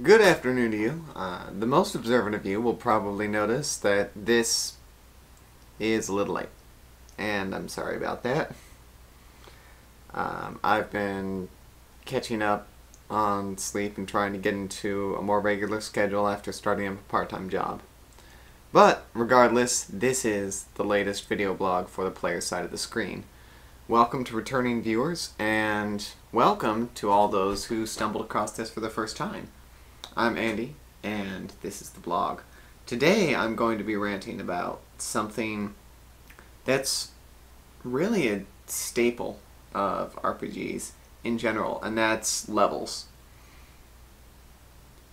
Good afternoon to you. The most observant of you will probably notice that this is a little late, and I'm sorry about that. I've been catching up on sleep and trying to get into a more regular schedule after starting a part-time job. But, regardless, this is the latest video blog for the player's side of the screen. Welcome to returning viewers, and welcome to all those who stumbled across this for the first time. I'm Andy, and this is the blog. Today I'm going to be ranting about something that's really a staple of RPGs in general, and that's levels.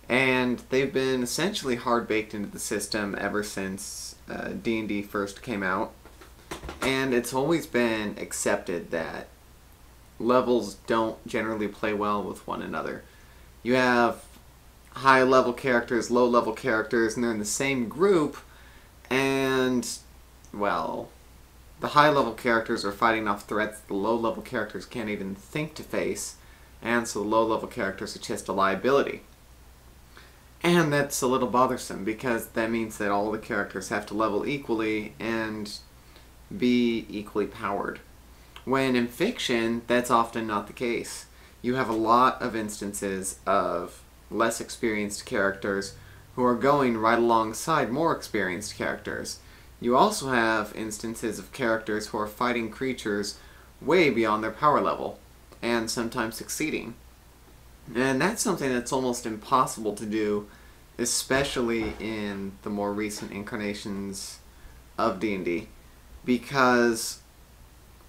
And they've been essentially hard-baked into the system ever since D&D first came out, and it's always been accepted that levels don't generally play well with one another. You have high-level characters, low-level characters, and they're in the same group, and, well, the high-level characters are fighting off threats the low-level characters can't even think to face, and so the low-level characters are just a liability. And that's a little bothersome, because that means that all the characters have to level equally and be equally powered. When in fiction, that's often not the case. You have a lot of instances of less experienced characters who are going right alongside more experienced characters. You also have instances of characters who are fighting creatures way beyond their power level, and sometimes succeeding. And that's something that's almost impossible to do, especially in the more recent incarnations of D&D, because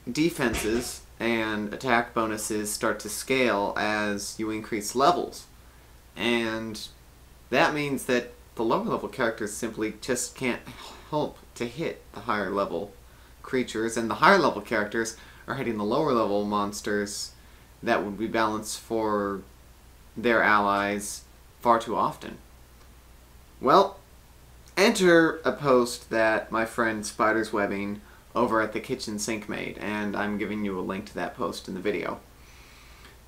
defenses and attack bonuses start to scale as you increase levels. And that means that the lower level characters simply just can't help to hit the higher level creatures, and the higher level characters are hitting the lower level monsters that would be balanced for their allies far too often. Well, enter a post that my friend Spider's Webbing over at the Kitchen Sink made, and I'm giving you a link to that post in the video.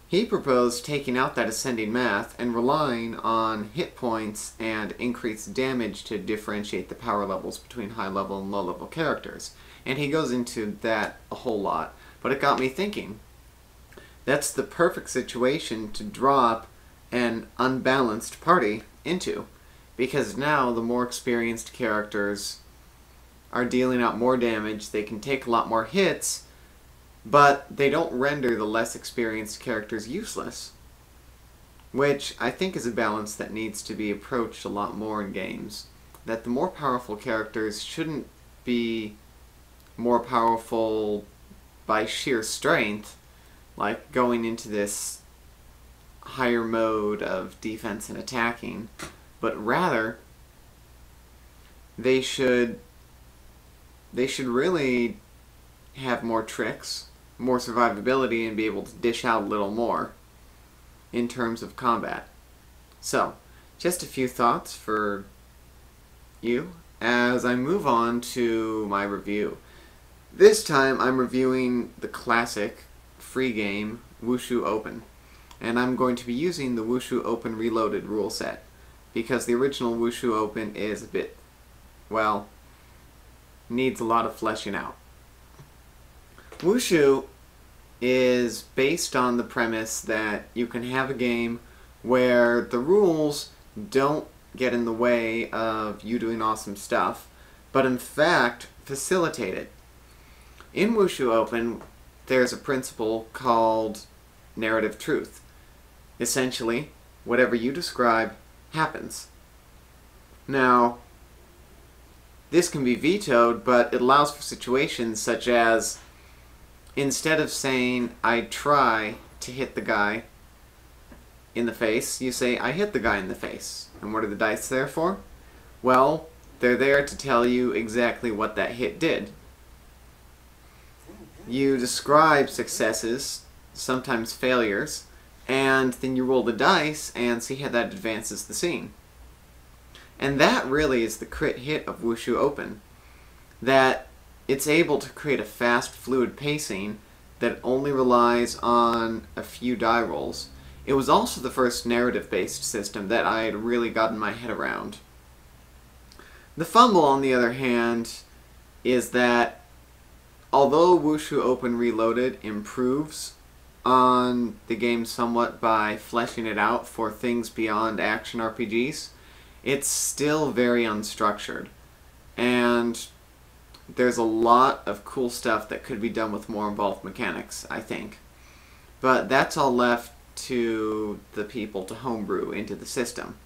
He proposed taking out that ascending math and relying on hit points and increased damage to differentiate the power levels between high-level and low-level characters. And he goes into that a whole lot. But it got me thinking. That's the perfect situation to drop an unbalanced party into. Because now the more experienced characters are dealing out more damage, they can take a lot more hits, but they don't render the less experienced characters useless. Which I think is a balance that needs to be approached a lot more in games. That the more powerful characters shouldn't be more powerful by sheer strength, like going into this higher mode of defense and attacking, but rather they should really have more tricks, more survivability, and be able to dish out a little more in terms of combat. So, just a few thoughts for you as I move on to my review. This time I'm reviewing the classic free game Wushu Open, and I'm going to be using the Wushu Open Reloaded rule set because the original Wushu Open is a bit, well, needs a lot of fleshing out. Wushu is based on the premise that you can have a game where the rules don't get in the way of you doing awesome stuff, but in fact facilitate it. In Wushu Open, there's a principle called narrative truth. Essentially, whatever you describe happens. Now, this can be vetoed, but it allows for situations such as, instead of saying, I try to hit the guy in the face, you say, I hit the guy in the face. And what are the dice there for? Well, they're there to tell you exactly what that hit did. You describe successes, sometimes failures, and then you roll the dice and see how that advances the scene. And that really is the crit hit of Wushu Open. That it's able to create a fast, fluid pacing that only relies on a few die rolls. It was also the first narrative-based system that I had really gotten my head around. The fumble, on the other hand, is that although Wushu Open Reloaded improves on the game somewhat by fleshing it out for things beyond action RPGs, it's still very unstructured. And there's a lot of cool stuff that could be done with more involved mechanics, I think. But that's all left to the people to homebrew into the system.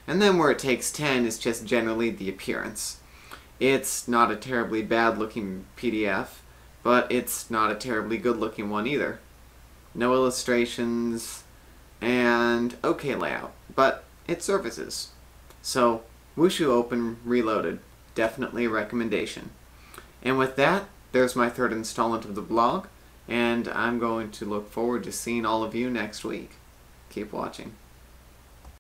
And then where it takes 10 is just generally the appearance. It's not a terribly bad looking PDF, but it's not a terribly good looking one either. No illustrations, and okay layout, but it services. So, Wushu Open Reloaded, definitely a recommendation. And with that, there's my third installment of the blog, and I'm going to look forward to seeing all of you next week. Keep watching.